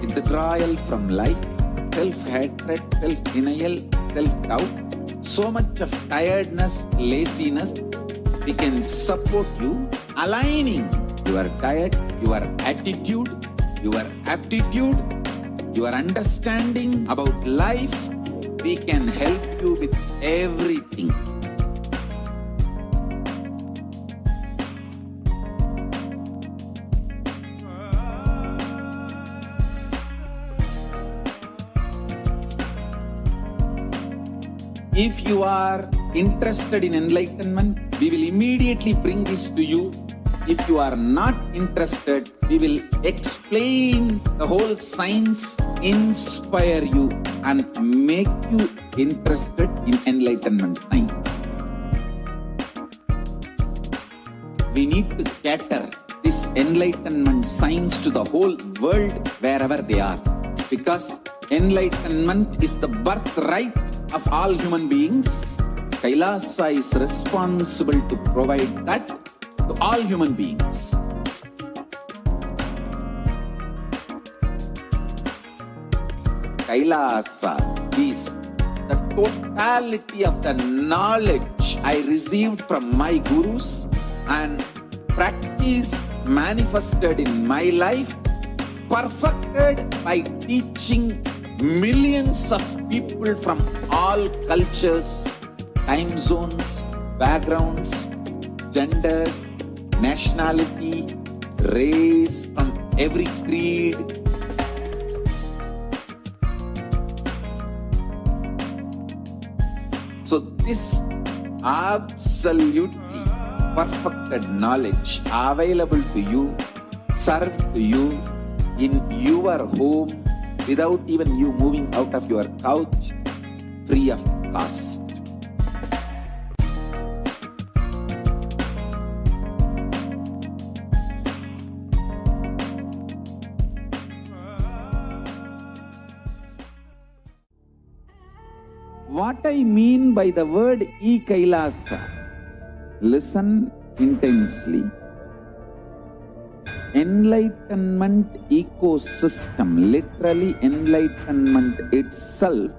withdrawal from life, self-hatred, self-denial, self-doubt, so much of tiredness, laziness. We can support you, aligning your diet, your attitude, your aptitude, your understanding about life. We can help you with everything. If you are interested in enlightenment, we will immediately bring this to you. If you are not interested, we will explain the whole science, inspire you and make you interested in enlightenment science. We need to cater this enlightenment science to the whole world wherever they are, because enlightenment is the birthright of all human beings. Kailasa is responsible to provide that to all human beings. Kailasa is the totality of the knowledge I received from my gurus and practice manifested in my life, perfected by teaching millions of people from all cultures, time zones, backgrounds, genders, nationality, race, from every creed. So this absolutely perfected knowledge available to you, served to you in your home, without even you moving out of your couch, free of cost. What I mean by the word e-Kailasa, listen intensely. Enlightenment ecosystem, literally enlightenment itself,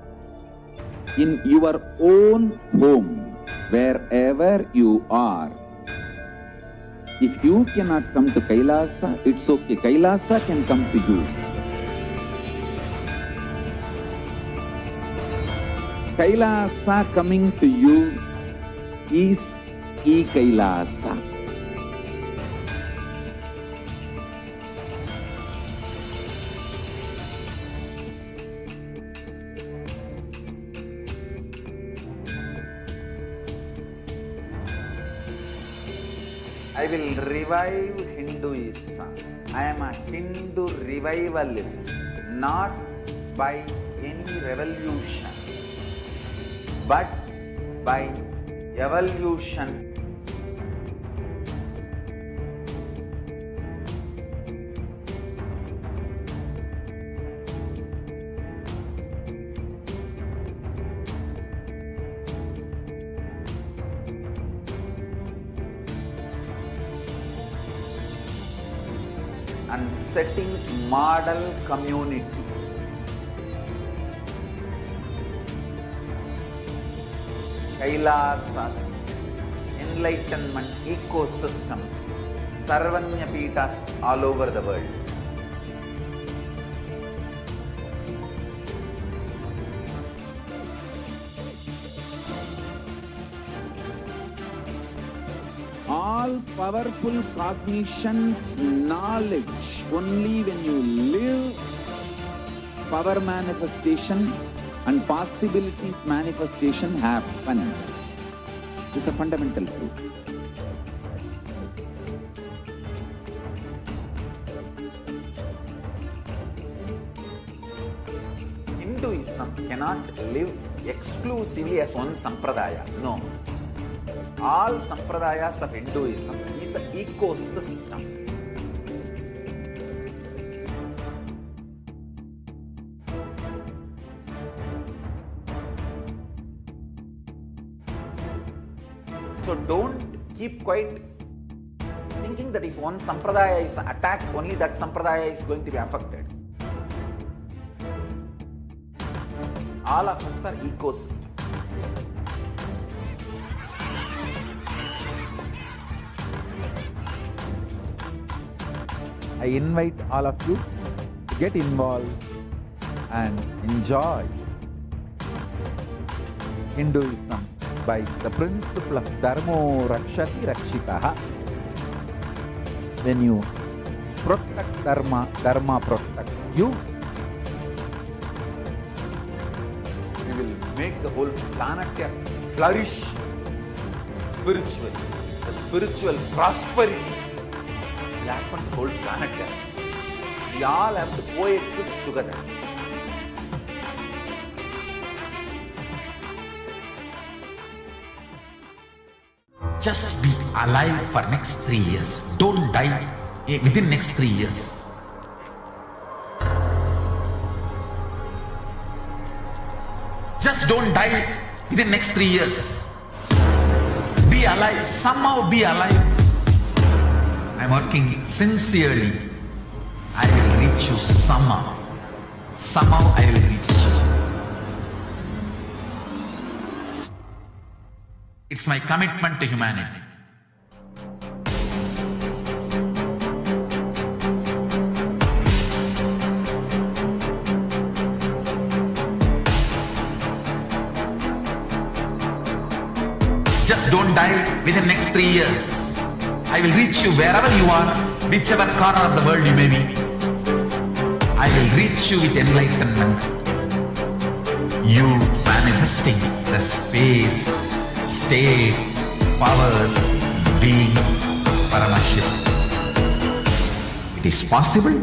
in your own home, wherever you are. If you cannot come to Kailasa, it's okay. Kailasa can come to you. Kailasa coming to you is e-Kailasa. I will revive Hinduism. I am a Hindu revivalist, not by any revolution, but by evolution. And setting model community. Kailasas, enlightenment ecosystems, Sarvanya Pitas all over the world. All powerful cognition, knowledge, only when you live, power manifestation and possibilities manifestation happens. It's a fundamental truth. Hinduism cannot live exclusively as one sampradaya. No. All sampradayas of Hinduism is an ecosystem. So don't keep quiet thinking that if one sampradaya is attacked, only that sampradaya is going to be affected. All of us are ecosystem. I invite all of you to get involved and enjoy Hinduism by the principle of Dharmo Rakshati Rakshitaha. When you protect Dharma, Dharma protects you. We will make the whole planet flourish spiritually. The spiritual prosperity will happen to the whole planet. We all have to coexist together. Just be alive for next 3 years. Don't die within next 3 years. Just don't die within next 3 years. Be alive. Somehow be alive. I'm working sincerely. I will reach you somehow. Somehow I will reach you. It's my commitment to humanity. Just don't die within the next 3 years. I will reach you wherever you are, whichever corner of the world you may be. I will reach you with enlightenment. You manifesting the space, state, powers, being, Paramashivoham. It is possible,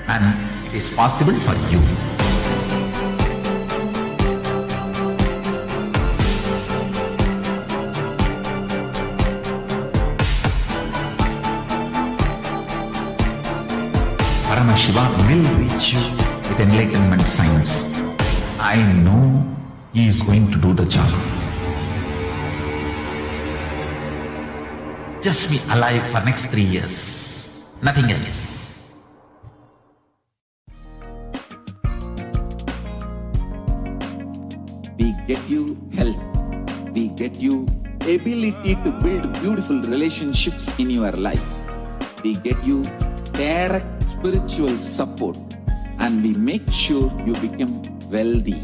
and it is possible for you. Paramashivoham will reach you with enlightenment science. I know he is going to do the job. Just be alive for next 3 years. Nothing else. We get you health. We get you ability to build beautiful relationships in your life. We get you direct spiritual support, and we make sure you become wealthy.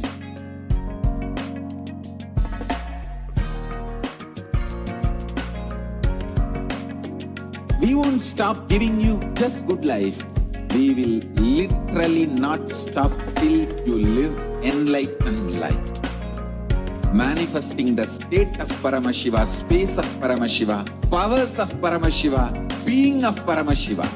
We won't stop giving you just good life. We will literally not stop till you live enlightened life. Manifesting the state of Paramashiva, space of Paramashiva, powers of Paramashiva, being of Paramashiva.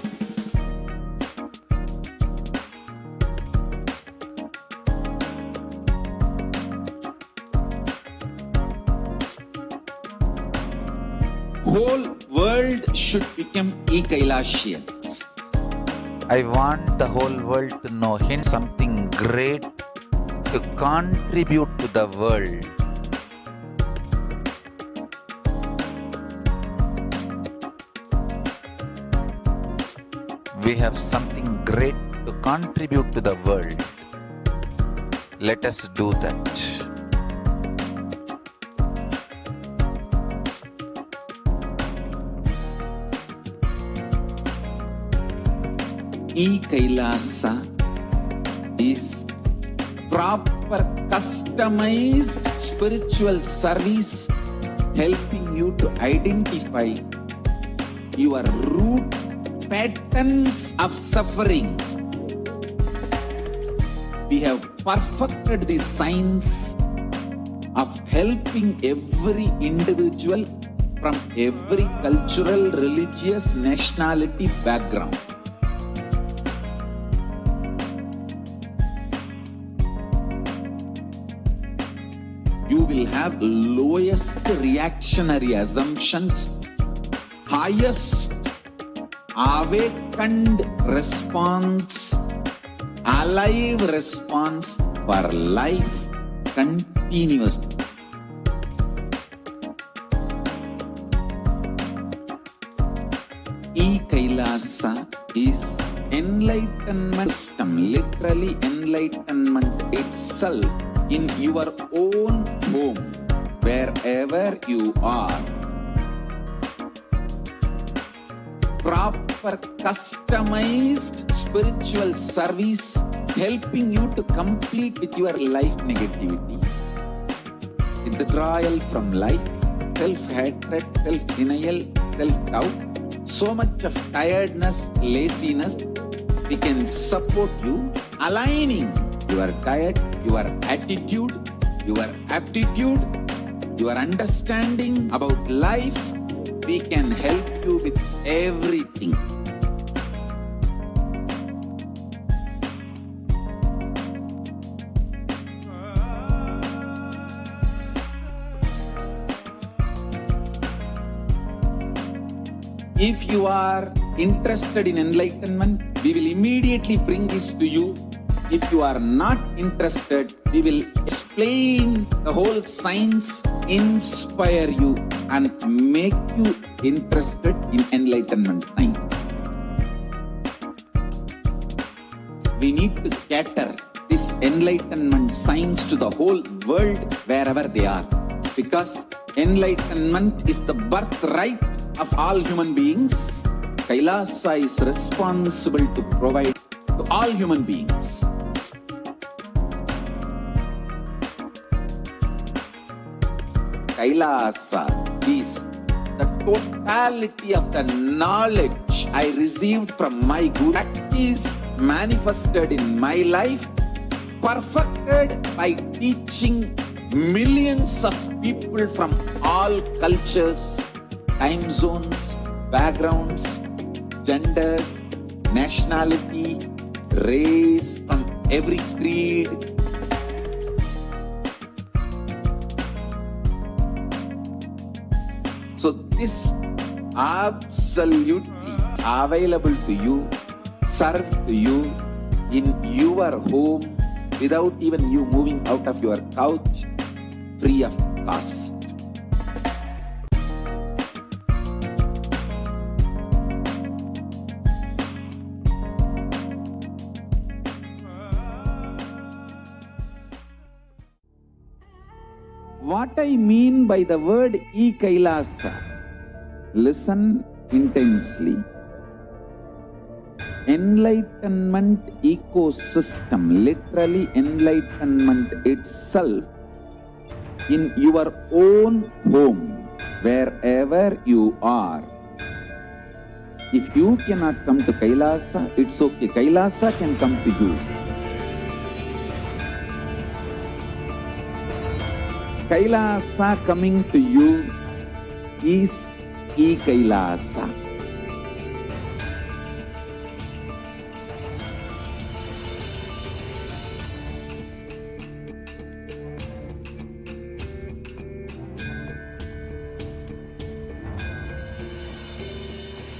Whole world should become Ekailashians. I want the whole world to know him, something great to contribute to the world. We have something great to contribute to the world. Let us do that. E-Kailasa is proper customized spiritual service helping you to identify your root patterns of suffering. We have perfected the science of helping every individual from every cultural, religious, nationality background. You will have lowest reactionary assumptions, highest awakened response, alive response for life continuously. E-Kailasa is enlightened enlightenment system, literally enlightenment itself in your own home, wherever you are. Proper customized spiritual service helping you to complete with your life negativity. Withdrawal from life, self-hatred, self-denial, self-doubt, so much of tiredness, laziness, we can support you, aligning your diet, your attitude, your aptitude, your understanding about life. We can help you with everything. If you are interested in enlightenment, we will immediately bring this to you. If you are not interested, we will explain the whole science, inspire you and make you interested in enlightenment science. We need to cater this enlightenment science to the whole world wherever they are, because enlightenment is the birthright of all human beings. Kailasa is responsible to provide to all human beings. Kailasa is the totality of the knowledge I received from my Guru, practice manifested in my life, perfected by teaching millions of people from all cultures, time zones, backgrounds, genders, nationality, race, from every creed. So this absolutely available to you, served to you in your home without even you moving out of your couch, free of cost. What I mean by the word e-Kailasa, listen intensely. Enlightenment ecosystem, literally enlightenment itself in your own home, wherever you are. If you cannot come to Kailasa, it's okay. Kailasa can come to you. Kailasa coming to you is e-Kailasa.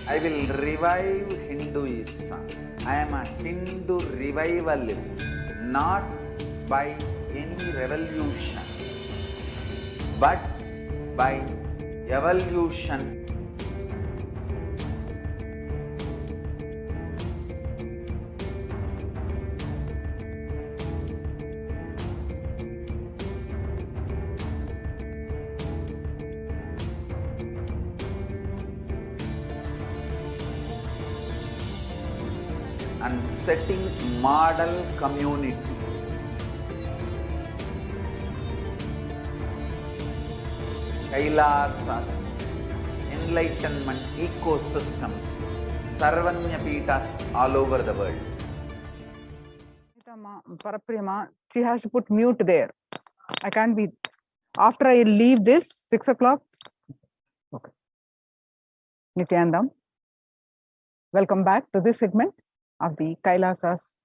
I will revive Hinduism. I am a Hindu revivalist, not by any revolution, but by evolution. And setting model community. Kailasas, enlightenment ecosystems, Sarvanya Peethas all over the world. Paraprima, she has to put mute there. I can't be. After I leave this, 6 o'clock. Okay. Nithyanandam, welcome back to this segment of the Kailasas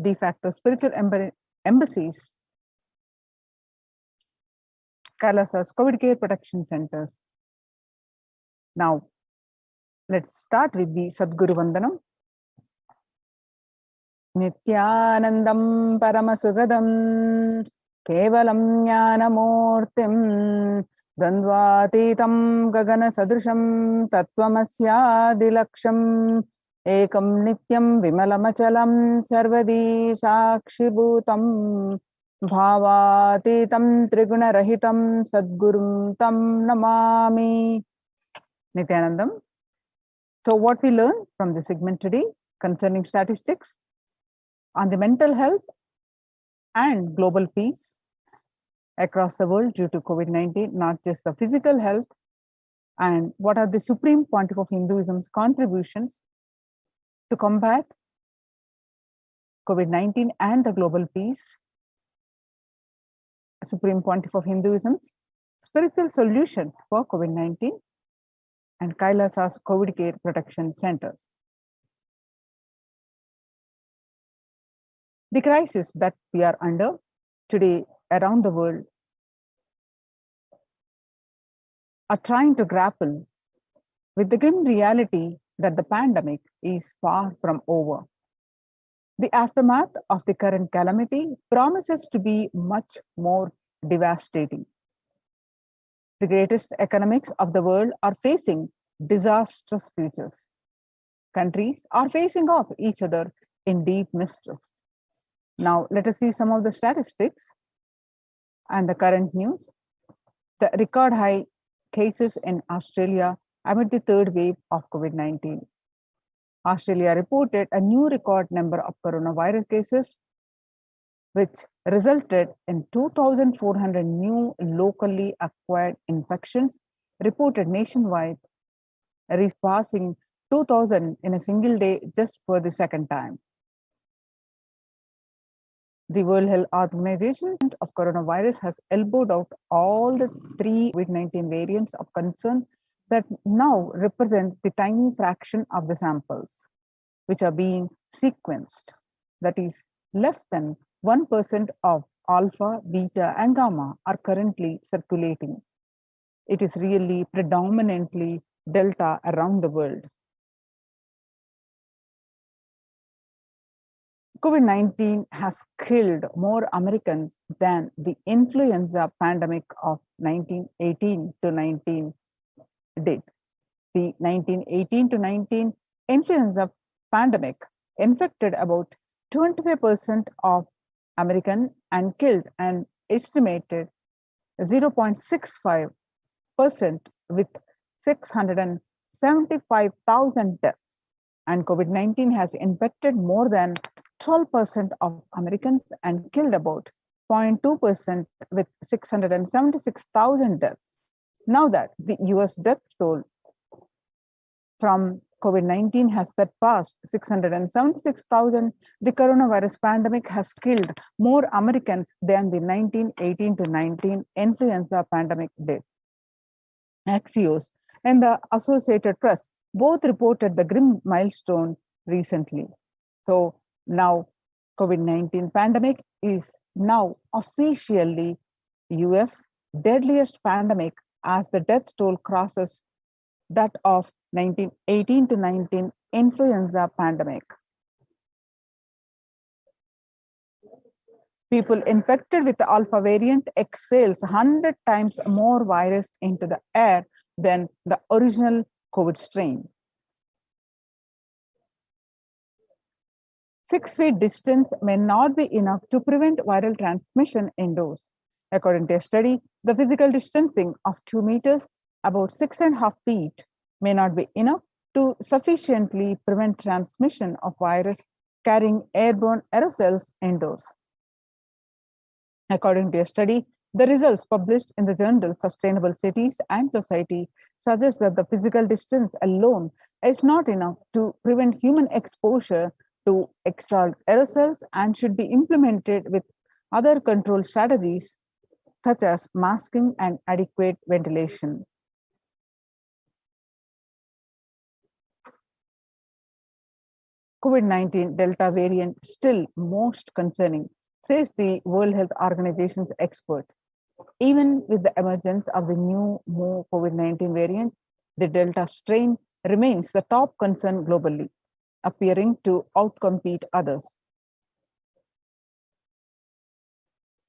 de facto spiritual embassies, Kailasas COVID care protection centers. Now, let's start with the Sadguru Vandanam. Nithyanandam Paramasugadam Kevalam Jnanamurtim Dandvatitam Gagana Sadrusham Tattvamasya Dilaksham एकं नित्यं विमलमचलं सर्वदी साक्षिभूतं भावातीतं त्रिगुणरहितं सद्गुरुं तं Namami. Nithyanandam. So what we learn from the segment today concerning statistics on the mental health and global peace across the world due to COVID-19, not just the physical health, and what are the Supreme Pontiff of Hinduism's contributions to combat COVID-19 and the global peace, Supreme Pontiff of Hinduism's spiritual solutions for COVID-19, and Kailasa's COVID care protection centers. The crisis that we are under today around the world are trying to grapple with the grim reality that the pandemic is far from over. The aftermath of the current calamity promises to be much more devastating. The greatest economics of the world are facing disastrous futures. Countries are facing off each other in deep mistrust. Now, let us see some of the statistics and the current news. The record high cases in Australia amid the third wave of COVID-19. Australia reported a new record number of coronavirus cases, which resulted in 2,400 new locally acquired infections reported nationwide, surpassing 2,000 in a single day just for the second time. The World Health Organization of coronavirus has elbowed out all the three COVID-19 variants of concern that now represent the tiny fraction of the samples which are being sequenced. That is, less than 1% of alpha, beta, and gamma are currently circulating. It is really predominantly delta around the world. COVID-19 has killed more Americans than the influenza pandemic of 1918 to 19 did. The 1918 to 19 influenza pandemic infected about 25% of Americans and killed an estimated 0.65% with 675,000 deaths. And COVID-19 has infected more than 12% of Americans and killed about 0.2% with 676,000 deaths. Now that the US death toll from COVID-19 has surpassed 676,000, the coronavirus pandemic has killed more Americans than the 1918 to 19 influenza pandemic did. Axios and the Associated Press both reported the grim milestone recently. So now COVID-19 pandemic is now officially US deadliest pandemic as the death toll crosses that of 1918 to 19 influenza pandemic. People infected with the alpha variant exhales 100 times more virus into the air than the original COVID strain. 6 feet distance may not be enough to prevent viral transmission indoors. According to a study, the physical distancing of 2 meters, about 6.5 feet, may not be enough to sufficiently prevent transmission of virus carrying airborne aerosols indoors. According to a study, the results published in the journal Sustainable Cities and Society suggest that the physical distance alone is not enough to prevent human exposure to exhaled aerosols and should be implemented with other control strategies such as masking and adequate ventilation. COVID-19 Delta variant still most concerning, says the World Health Organization's expert. Even with the emergence of the new COVID-19 variant, the Delta strain remains the top concern globally, appearing to outcompete others.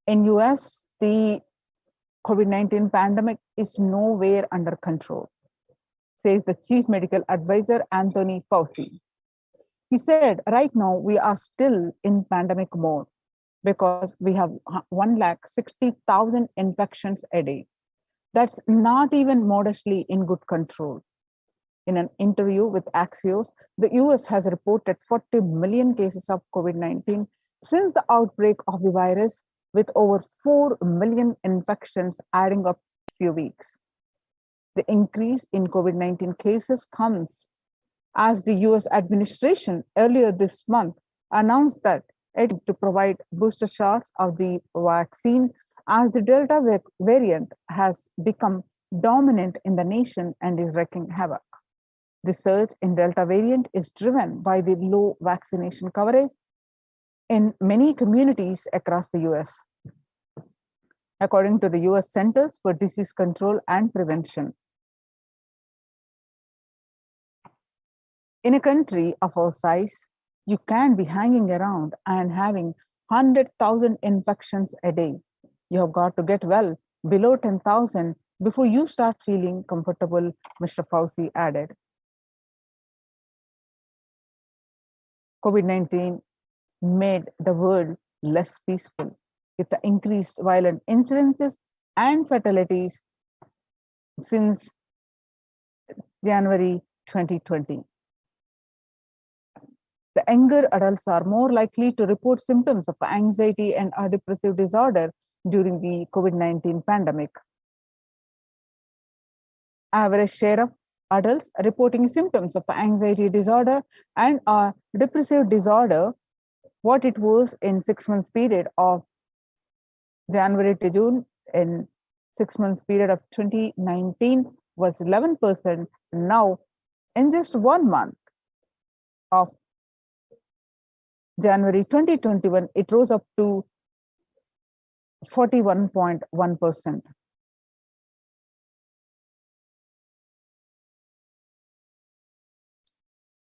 In US, the COVID-19 pandemic is nowhere under control, says the Chief Medical Advisor Anthony Fauci. He said, right now we are still in pandemic mode because we have 160,000 infections a day. That's not even modestly in good control. In an interview with Axios, the US has reported 40 million cases of COVID-19 since the outbreak of the virus, with over 4 million infections adding up few weeks. The increase in COVID-19 cases comes as the US administration earlier this month announced that it to provide booster shots of the vaccine as the Delta variant has become dominant in the nation and is wreaking havoc. The surge in Delta variant is driven by the low vaccination coverage in many communities across the US. According to the US Centers for Disease Control and Prevention, in a country of our size, you can be hanging around and having 100,000 infections a day. You have got to get well below 10,000 before you start feeling comfortable, Mr. Fauci added. COVID-19 made the world less peaceful with the increased violent incidences and fatalities since January 2020. The younger adults are more likely to report symptoms of anxiety and a depressive disorder during the COVID-19 pandemic. Average share of adults reporting symptoms of anxiety disorder and a depressive disorder, what it was in 6 months period of January to June in 6 months period of 2019 was 11%. Now, in just 1 month of January 2021, it rose up to 41.1%.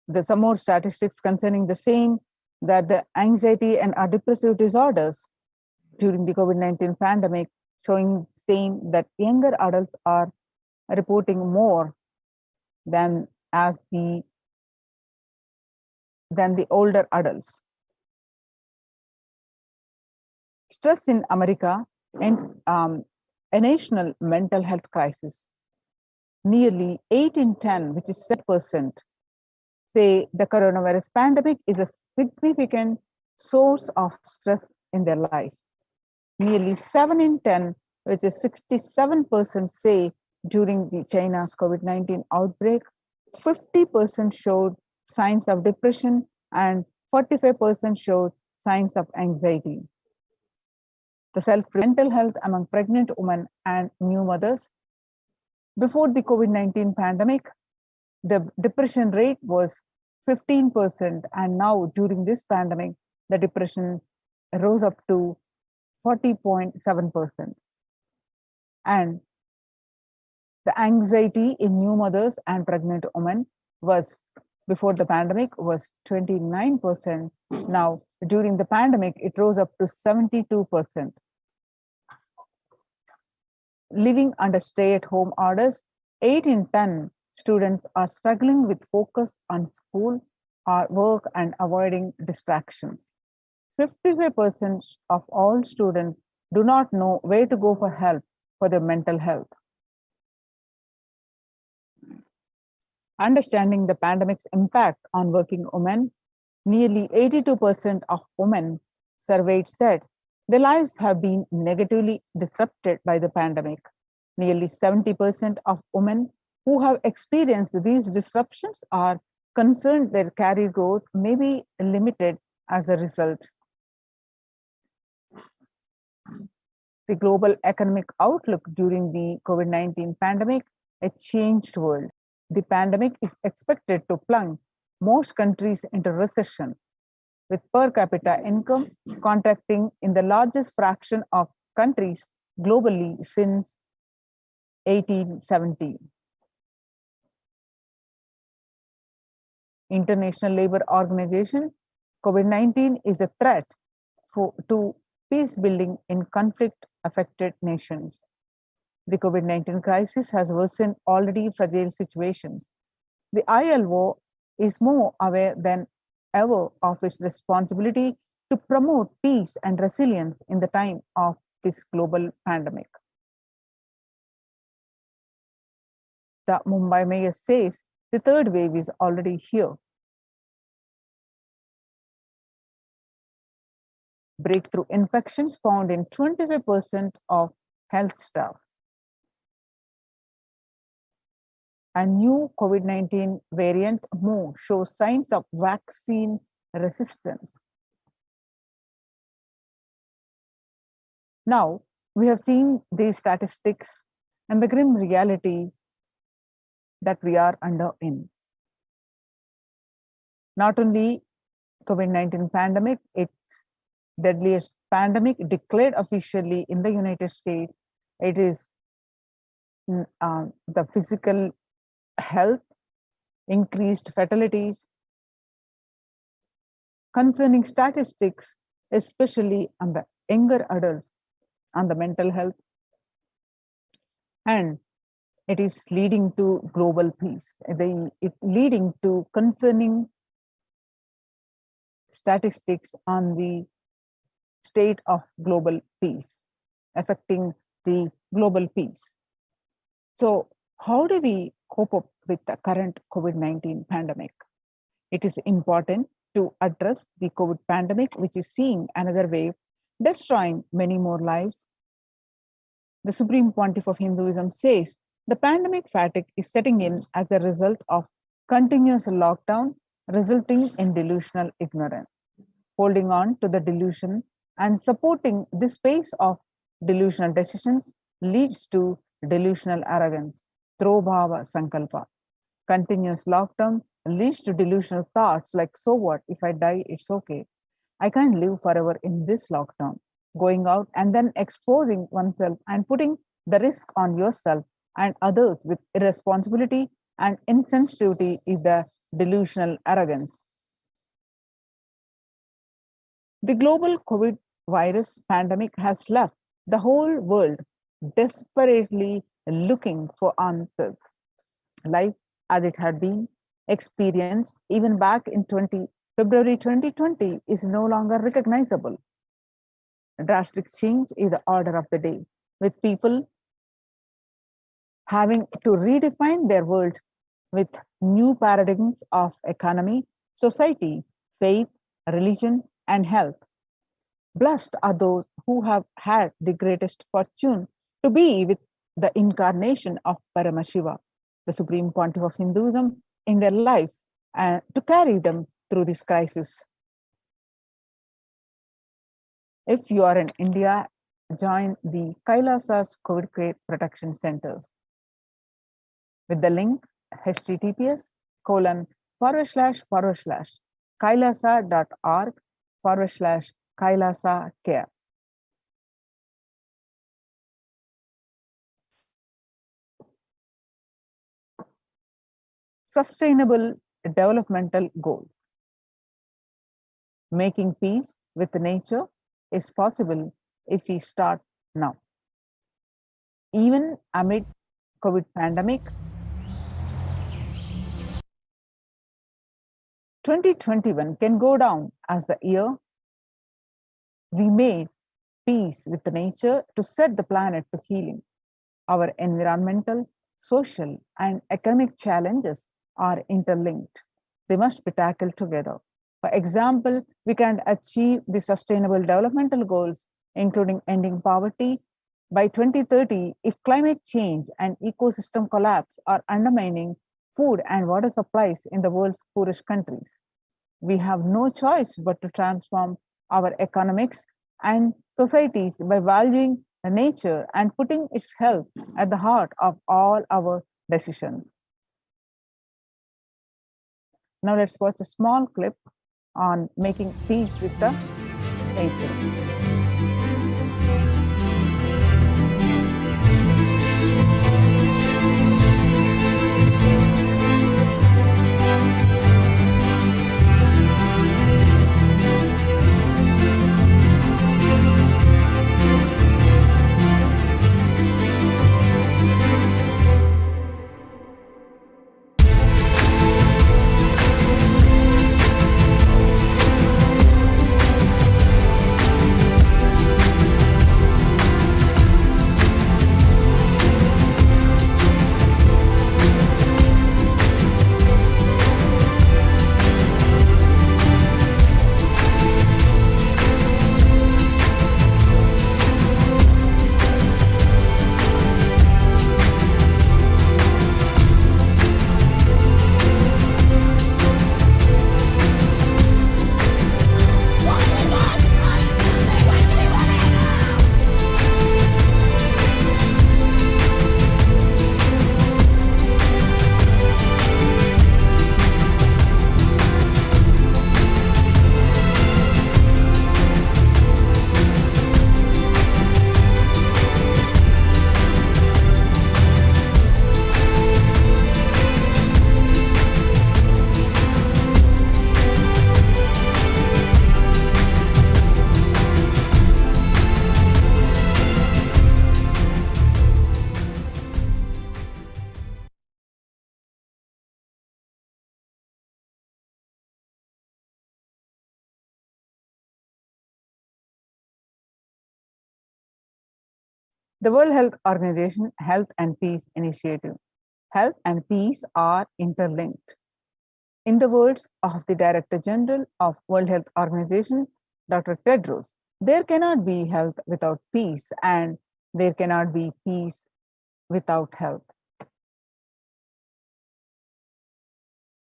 There's some more statistics concerning the same, that the anxiety and depressive disorders during the COVID-19 pandemic showing same that younger adults are reporting more than the older adults. Stress in America and a national mental health crisis. Nearly 8 in 10, which is 7%, say the coronavirus pandemic is a significant source of stress in their life. Nearly 7 in 10, which is 67%, say during the China's COVID-19 outbreak, 50% showed signs of depression and 45% showed signs of anxiety. The self-mental health among pregnant women and new mothers. Before the COVID-19 pandemic, the depression rate was 15%, and now during this pandemic, the depression rose up to 40.7%. And the anxiety in new mothers and pregnant women was, before the pandemic, was 29%. Now, during the pandemic, it rose up to 72%. Living under stay-at-home orders, 8 in 10 students are struggling with focus on school or work and avoiding distractions. 55% of all students do not know where to go for help for their mental health. Understanding the pandemic's impact on working women, nearly 82% of women surveyed said their lives have been negatively disrupted by the pandemic. Nearly 70% of women who have experienced these disruptions are concerned their career growth may be limited as a result. The global economic outlook during the COVID-19 pandemic, a changed world. The pandemic is expected to plunge most countries into recession, with per capita income contracting in the largest fraction of countries globally since 1870. International Labour Organization, COVID-19 is a threat to peace building in conflict-affected nations. The COVID-19 crisis has worsened already fragile situations. The ILO is more aware than ever of its responsibility to promote peace and resilience in the time of this global pandemic. The Mumbai mayor says the third wave is already here. Breakthrough infections found in 25% of health staff. A new COVID-19 variant Mu shows signs of vaccine resistance. Now, we have seen these statistics and the grim reality that we are under in. Not only COVID-19 pandemic, its deadliest pandemic declared officially in the United States. It is the physical health, increased fatalities, concerning statistics, especially on the younger adults, on the mental health, and it is leading to global peace. It leading to concerning statistics on the state of global peace, affecting the global peace. So how do we cope up with the current COVID-19 pandemic? It is important to address the COVID pandemic, which is seeing another wave, destroying many more lives. The Supreme Pontiff of Hinduism says the pandemic fatigue is setting in as a result of continuous lockdown, resulting in delusional ignorance. Holding on to the delusion and supporting this pace of delusional decisions leads to delusional arrogance, Trobhava Sankalpa. Continuous lockdown leads to delusional thoughts like, so what, if I die, it's okay. I can't live forever in this lockdown. Going out and then exposing oneself and putting the risk on yourself and others with irresponsibility and insensitivity is the delusional arrogance. The global COVID virus pandemic has left the whole world desperately looking for answers. Life as it had been experienced even back in February 2020 is no longer recognizable. A drastic change is the order of the day, with people having to redefine their world with new paradigms of economy, society, faith, religion, and health. Blessed are those who have had the greatest fortune to be with the incarnation of Paramashiva, the Supreme Pontiff of Hinduism, in their lives and to carry them through this crisis. If you are in India, join the Kailasa's COVID Care Protection Centers with the link https://kailasa.org/Kailasa Care. Sustainable developmental goals. Making peace with nature is possible if we start now. Even amid COVID pandemic, 2021 can go down as the year we made peace with nature to set the planet to healing. Our environmental, social, and economic challenges are interlinked. They must be tackled together. For example, we can achieve the sustainable developmental goals, including ending poverty, by 2030 if climate change and ecosystem collapse are undermining food and water supplies in the world's poorest countries. We have no choice but to transform our economics and societies by valuing nature and putting its health at the heart of all our decisions. Now let's watch a small clip on making peace with the nature. The World Health Organization Health and Peace Initiative. Health and peace are interlinked. In the words of the Director General of World Health Organization, Dr. Tedros, there cannot be health without peace, and there cannot be peace without health.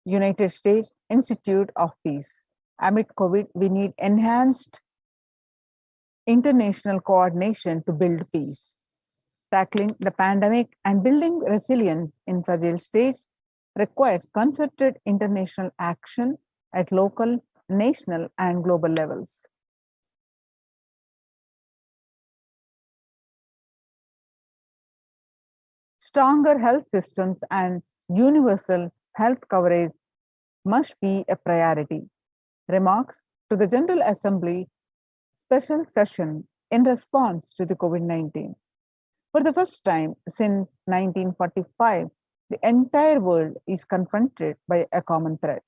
United States Institute of Peace. Amid COVID, we need enhanced international coordination to build peace. Tackling the pandemic and building resilience in fragile states requires concerted international action at local, national, and global levels. Stronger health systems and universal health coverage must be a priority. Remarks to the General Assembly special session in response to the COVID-19. For the first time since 1945, the entire world is confronted by a common threat,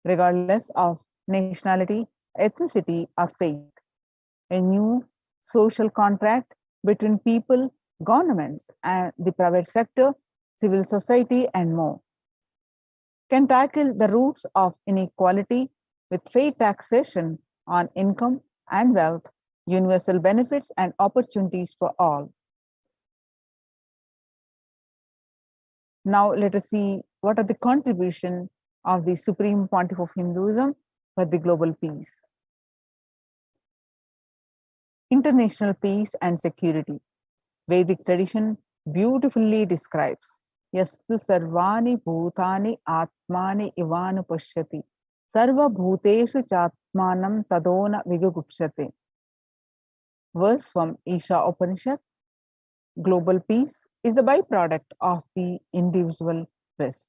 regardless of nationality, ethnicity, or faith. A new social contract between people, governments, and the private sector, civil society, and more can tackle the roots of inequality with fair taxation on income and wealth, universal benefits, and opportunities for all. Now let us see what are the contributions of the Supreme Pontiff of Hinduism for the global peace. International peace and security. Vedic tradition beautifully describes Yastu sarvani bhutani atmani ivanu pashyati sarva bhuteshu chatmanam tadona vigugukshate. Verse from Isha Upanishad. Global peace is the byproduct of the individual bliss.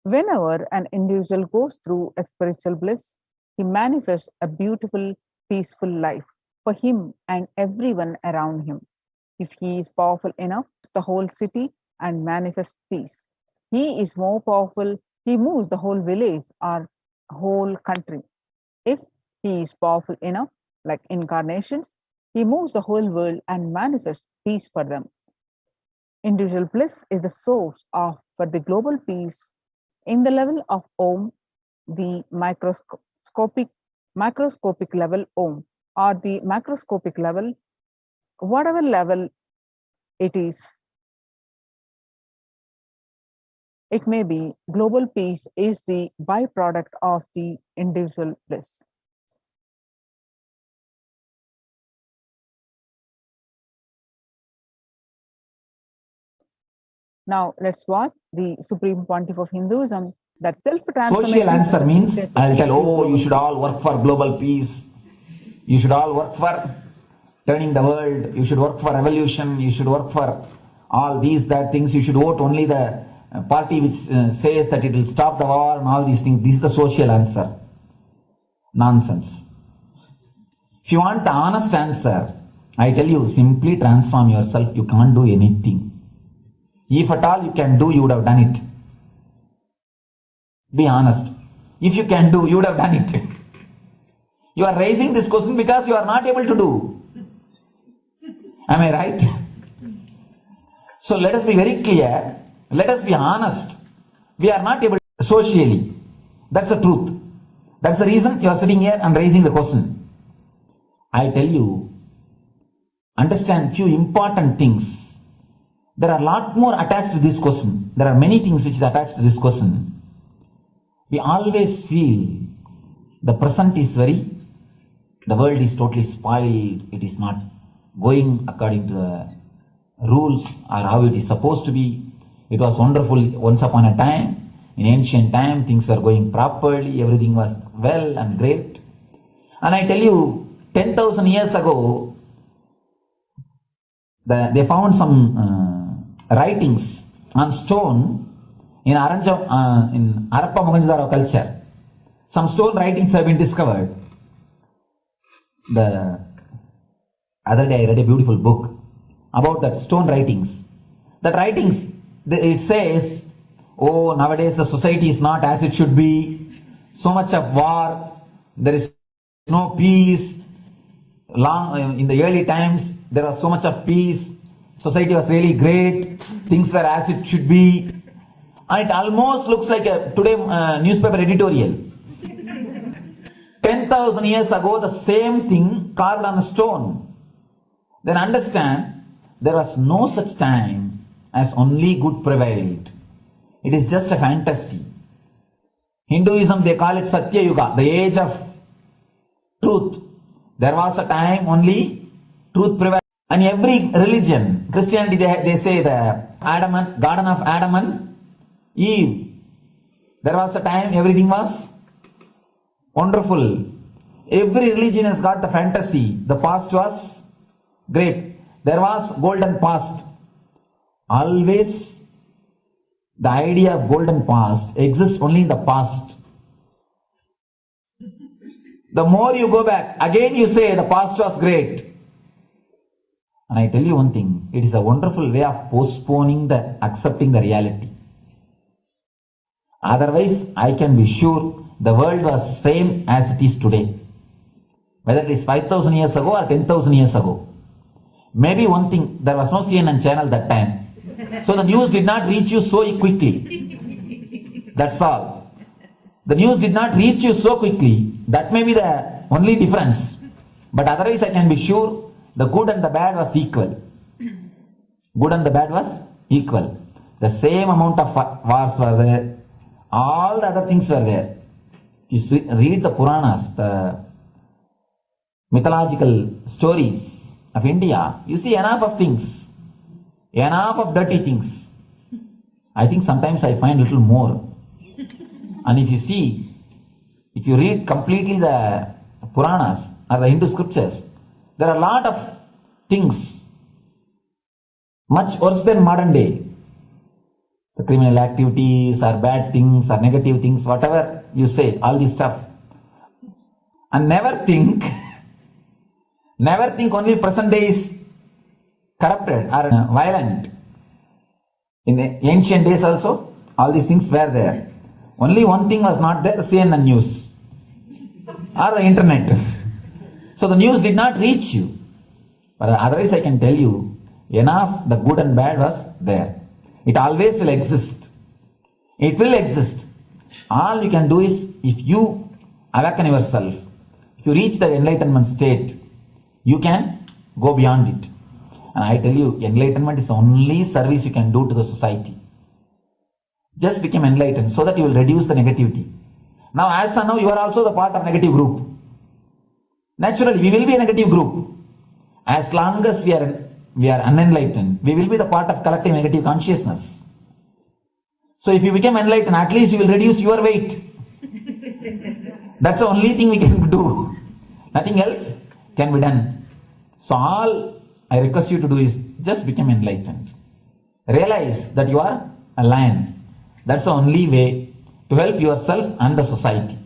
Whenever an individual goes through a spiritual bliss, he manifests a beautiful, peaceful life for him and everyone around him. If he is powerful enough, the whole city and manifest peace. He is more powerful, he moves the whole village or whole country. If he is powerful enough, like incarnations, he moves the whole world and manifests peace for them. Individual bliss is the source of for the global peace in the level of Om, the microscopic level Om, or the macroscopic level, whatever level it is. It may be, global peace is the byproduct of the individual bliss. Now let's watch the Supreme Pontiff of Hinduism, that self-transformation. Social answer means I'll tell, oh, you should all work for global peace. You should all work for turning the world. You should work for revolution. You should work for all these, that things. You should vote only the party which says that it will stop the war and all these things. This is the social answer. Nonsense. If you want the honest answer, I tell you, simply transform yourself. You can't do anything. If at all you can do, you would have done it. Be honest. If you can do, you would have done it. You are raising this question because you are not able to do. Am I right? So let us be very clear. Let us be honest. We are not able to socially. That's the truth. That's the reason you are sitting here and raising the question. I tell you, understand few important things. There are a lot more attached to this question. There are many things which is attached to this question. We always feel the present is the world is totally spoiled. It is not going according to the rules or how it is supposed to be. It was wonderful once upon a time. In ancient time, things were going properly. Everything was well and great. And I tell you, 10,000 years ago, they found some writings on stone in Harappa Mohenjo-daro culture. Some stone writings have been discovered. The other day I read a beautiful book about that stone writings. That writings, it says, oh, nowadays the society is not as it should be. So much of war, there is no peace. in the early times, there was so much of peace. Society was really great. Things were as it should be. And it almost looks like a today newspaper editorial. 10,000 years ago, the same thing carved on a stone. Then understand, there was no such time as only good prevailed. It is just a fantasy. Hinduism, they call it Satya Yuga, the age of truth. There was a time only truth prevailed. And every religion, Christianity, they say the Garden of Adam and Eve. There was a time everything was wonderful. Every religion has got the fantasy. The past was great. There was golden past. Always the idea of golden past exists only in the past. The more you go back, again you say the past was great. And I tell you one thing, it is a wonderful way of postponing the accepting the reality. Otherwise, I can be sure the world was same as it is today. Whether it is 5,000 years ago or 10,000 years ago. Maybe one thing, there was no CNN channel that time. So the news did not reach you so quickly. That's all. The news did not reach you so quickly. That may be the only difference. But otherwise I can be sure the good and the bad was equal. Good and the bad was equal. The same amount of wars were there. All the other things were there. If you read the Puranas, the mythological stories of India, you see enough of things. Enough of dirty things. I think sometimes I find a little more. And if you read completely the Puranas or the Hindu scriptures, there are a lot of things much worse than modern day. The criminal activities or bad things or negative things, whatever you say, all this stuff. And never think only present day is corrupted or violent. In the ancient days also, all these things were there. Only one thing was not there, CNN news or the internet. So the news did not reach you. But otherwise I can tell you, enough the good and bad was there. It always will exist. It will exist. All you can do is, if you awaken yourself, if you reach the enlightenment state, you can go beyond it. And I tell you, enlightenment is the only service you can do to the society. Just become enlightened so that you will reduce the negativity. Now, as of now, you are also the part of negative group. Naturally, we will be a negative group. As long as we are unenlightened, we will be the part of collective negative consciousness. So if you become enlightened, at least you will reduce your weight. That's the only thing we can do. Nothing else can be done. So all I request you to do is just become enlightened. Realize that you are a lion. That's the only way to help yourself and the society.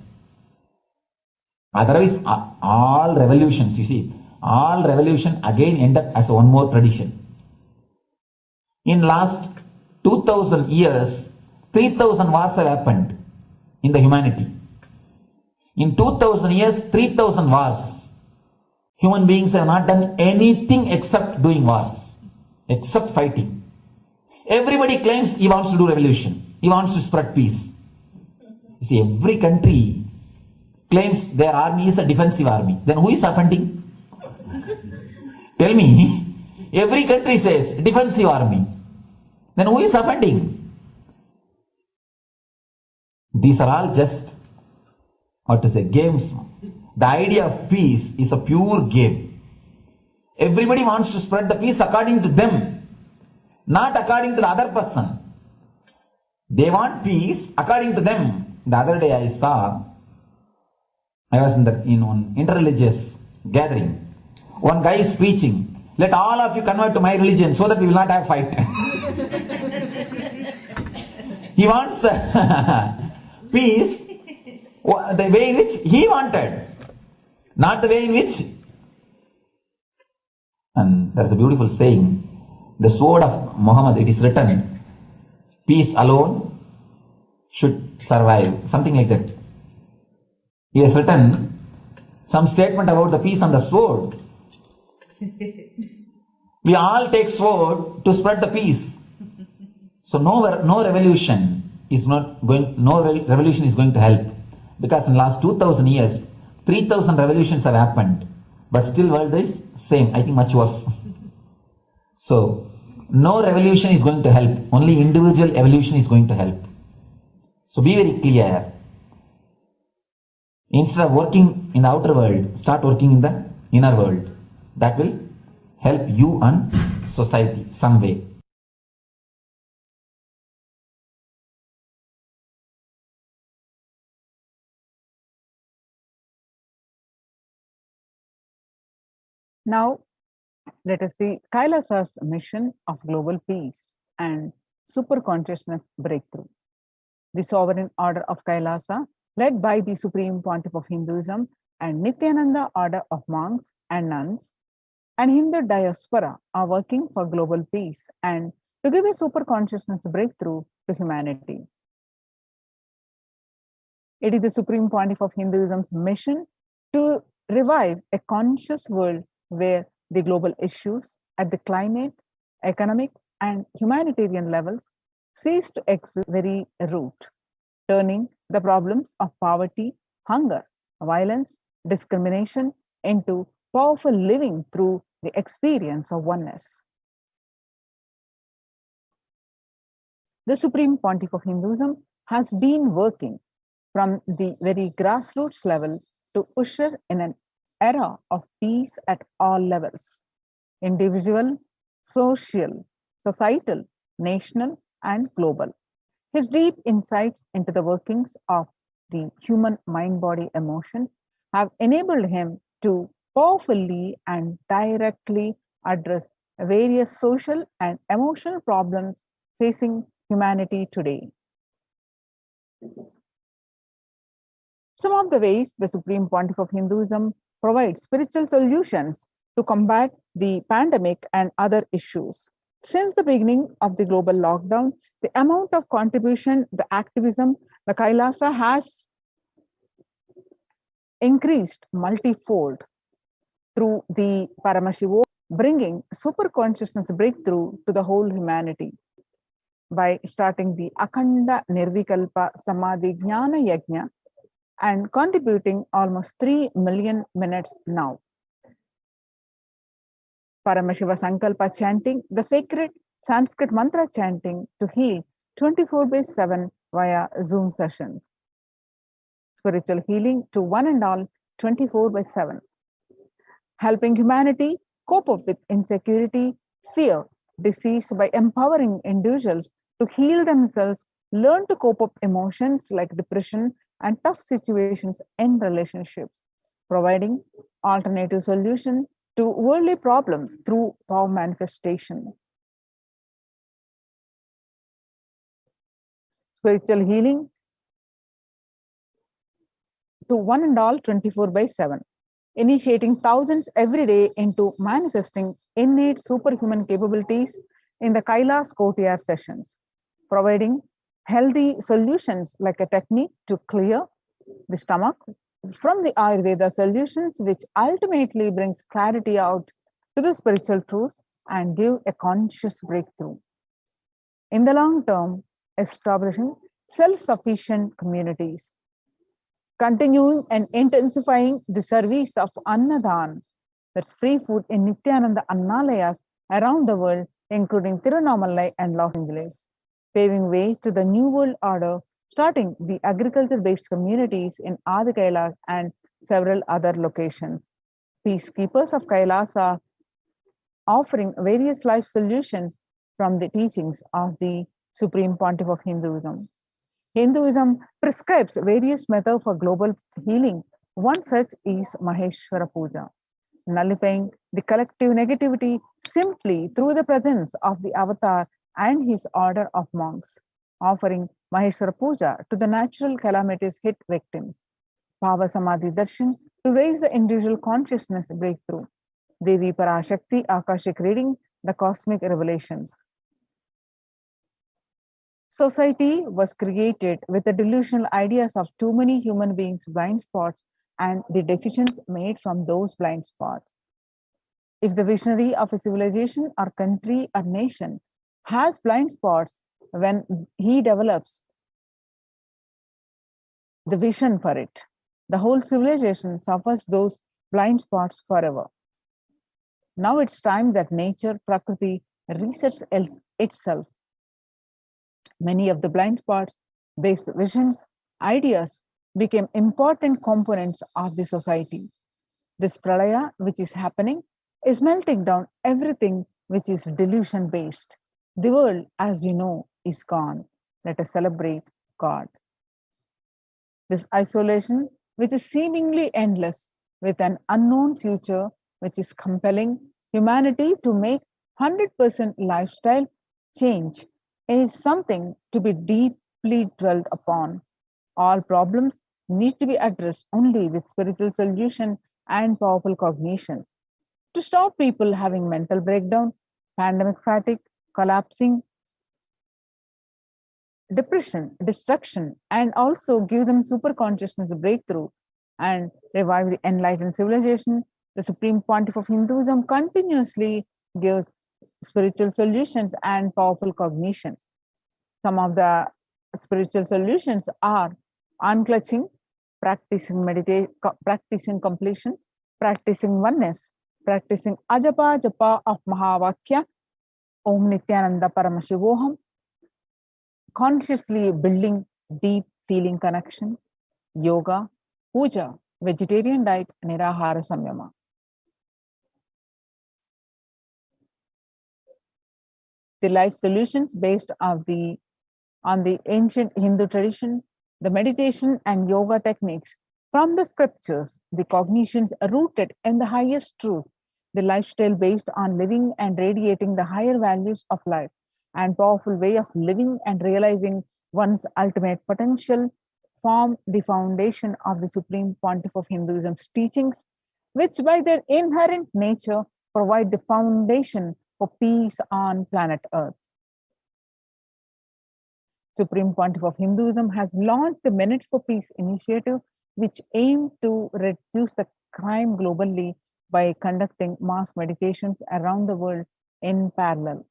Otherwise, all revolutions, you see, all revolution again end up as one more tradition. In last 2000 years, 3000 wars have happened in the humanity. In 2000 years, 3000 wars. Human beings have not done anything except doing wars, except fighting. Everybody claims he wants to do revolution. He wants to spread peace. You see, every country claims their army is a defensive army. Then who is offending? Tell me. Every country says defensive army. Then who is offending? These are all just, games. The idea of peace is a pure game. Everybody wants to spread the peace according to them, not according to the other person. They want peace according to them. The other day I was in one interreligious gathering. One guy is preaching, let all of you convert to my religion so that we will not have fight. He wants peace the way in which he wanted, not the way in which. And there's a beautiful saying, the sword of Muhammad, it is written, peace alone should survive, something like that. He has written some statement about the peace on the sword. We all take sword to spread the peace. So no revolution is not going, revolution is going to help, because in last 2000 years, 3000 revolutions have happened, but still world is same. I think much worse. So no revolution is going to help. Only individual evolution is going to help. So be very clear. Instead of working in the outer world, start working in the inner world. That will help you and society some way. Now, let us see Kailasa's mission of global peace and super consciousness breakthrough. The sovereign order of Kailasa, led by the Supreme Pontiff of Hinduism and Nithyananda order of monks and nuns, and Hindu diaspora are working for global peace and to give a super consciousness breakthrough to humanity. It is the Supreme Pontiff of Hinduism's mission to revive a conscious world where the global issues at the climate, economic, and humanitarian levels cease to exist very root, turning the problems of poverty, hunger, violence, discrimination into powerful living through the experience of oneness. The Supreme Pontiff of Hinduism has been working from the very grassroots level to usher in an era of peace at all levels: individual, social, societal, national, and global. His deep insights into the workings of the human mind, body, emotions have enabled him to powerfully and directly address various social and emotional problems facing humanity today. Some of the ways the Supreme Pontiff of Hinduism provides spiritual solutions to combat the pandemic and other issues. Since the beginning of the global lockdown, the amount of contribution, the activism, the Kailasa has increased multifold through the Paramashivoham, bringing super consciousness breakthrough to the whole humanity by starting the Akhanda Nirvikalpa Samadhi Jnana Yajna and contributing almost 3 million minutes now. Paramashiva Sankalpa chanting, the sacred Sanskrit mantra chanting to heal 24/7 via Zoom sessions. Spiritual healing to one and all 24/7. Helping humanity cope up with insecurity, fear, disease by empowering individuals to heal themselves, learn to cope up emotions like depression and tough situations in relationships, providing alternative solution to worldly problems through power manifestation. Spiritual healing to one and all 24/7, initiating thousands every day into manifesting innate superhuman capabilities in the Kailas Courtyard sessions, providing healthy solutions like a technique to clear the stomach from the Ayurveda solutions, which ultimately brings clarity out to the spiritual truth and give a conscious breakthrough. In the long term, establishing self-sufficient communities, continuing and intensifying the service of Annadan, that's free food in Nithyananda Annalayas around the world, including Tirunamalai and Los Angeles, paving way to the New World Order, starting the agriculture-based communities in Adi Kailas and several other locations. Peacekeepers of Kailasa offering various life solutions from the teachings of the Supreme Pontiff of Hinduism. Hinduism prescribes various methods for global healing. One such is Maheshwara Puja, nullifying the collective negativity simply through the presence of the avatar and his order of monks, offering Maheshwara Puja to the natural calamities hit victims. Bhava Samadhi Darshan to raise the individual consciousness breakthrough. Devi Parashakti Akashic reading, the cosmic revelations. Society was created with the delusional ideas of too many human beings' blind spots and the decisions made from those blind spots. If the visionary of a civilization or country or nation has blind spots when he develops the vision for it, the whole civilization suffers those blind spots forever. Now it's time that nature, Prakriti, resets itself. Many of the blind spots based visions, ideas became important components of the society. This pralaya, which is happening, is melting down everything which is delusion based. The world, as we know, is gone. Let us celebrate God. This isolation, which is seemingly endless, with an unknown future, which is compelling humanity to make 100% lifestyle change, is something to be deeply dwelt upon. All problems need to be addressed only with spiritual solution and powerful cognitions. To stop people having mental breakdown, pandemic fatigue, collapsing, depression, destruction, and also give them super consciousness breakthrough and revive the enlightened civilization, the Supreme Pontiff of Hinduism continuously gives spiritual solutions and powerful cognitions. Some of the spiritual solutions are unclutching, practicing meditation, practicing completion, practicing oneness, practicing ajapa japa of Mahavakya, Om Nithyananda Paramashivoham, consciously building deep feeling connection, yoga, puja, vegetarian diet, nirahara samyama. The life solutions based on the ancient Hindu tradition, the meditation and yoga techniques from the scriptures, the cognitions rooted in the highest truth, the lifestyle based on living and radiating the higher values of life, and powerful way of living and realizing one's ultimate potential form the foundation of the Supreme Pontiff of Hinduism's teachings, which by their inherent nature provide the foundation for peace on planet Earth. Supreme Pontiff of Hinduism has launched the Minutes for Peace initiative, which aimed to reduce the crime globally by conducting mass meditations around the world in parallel.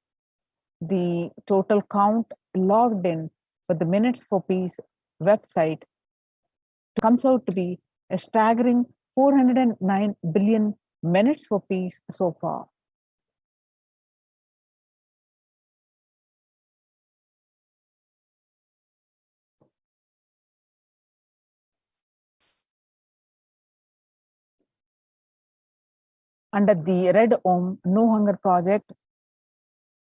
The total count logged in for the Minutes for Peace website comes out to be a staggering 409 billion minutes for peace so far. Under the Red Om No Hunger Project,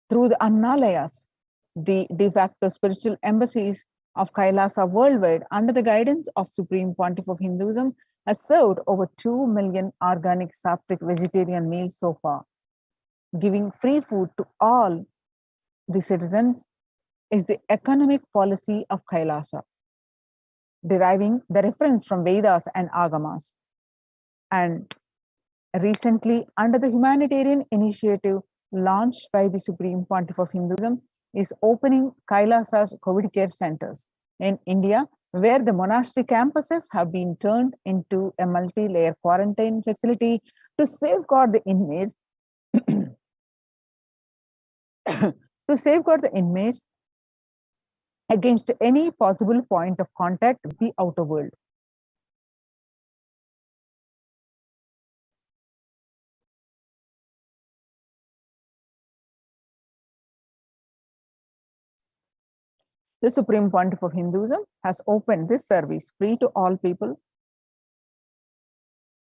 through the Annalayas, the de facto spiritual embassies of Kailasa worldwide, under the guidance of Supreme Pontiff of Hinduism, has served over 2 million organic sattvic vegetarian meals so far. Giving free food to all the citizens is the economic policy of Kailasa, deriving the reference from Vedas and Agamas. And recently, under the humanitarian initiative launched by the Supreme Pontiff of Hinduism, is opening Kailasa's COVID care centers in India, where the monastery campuses have been turned into a multi-layer quarantine facility to safeguard the inmates against any possible point of contact with the outer world. The Supreme Pontiff of Hinduism has opened this service free to all people,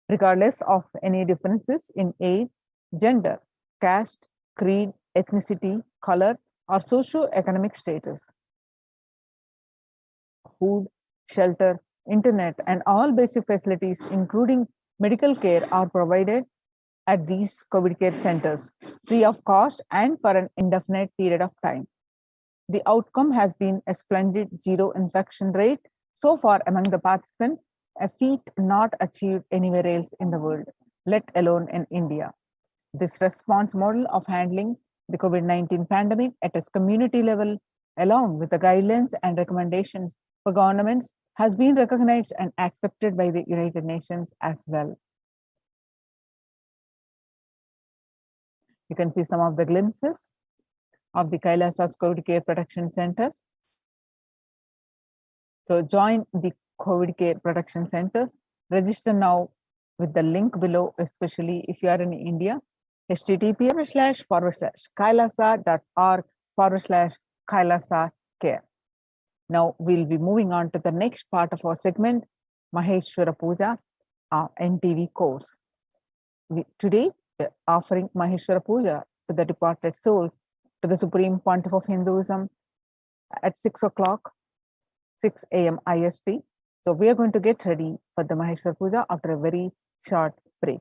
regardless of any differences in age, gender, caste, creed, ethnicity, color, or socio-economic status. Food, shelter, internet, and all basic facilities, including medical care, are provided at these COVID care centers, free of cost and for an indefinite period of time. The outcome has been a splendid zero infection rate so far among the participants, a feat not achieved anywhere else in the world, let alone in India. This response model of handling the COVID-19 pandemic at its community level, along with the guidelines and recommendations for governments, has been recognized and accepted by the United Nations as well. You can see some of the glimpses of the Kailasa's COVID Care Protection Centers. So join the COVID Care Protection Centers. Register now with the link below, especially if you are in India. https://kailasa.org/Kailasa Care. Now we'll be moving on to the next part of our segment, Maheshwara Puja, NTV course. Today, we're offering Maheshwara Puja to the departed souls, to the Supreme Pontiff of Hinduism at 6 o'clock, 6 a.m. IST. So we are going to get ready for the Maheshwara Puja after a very short break.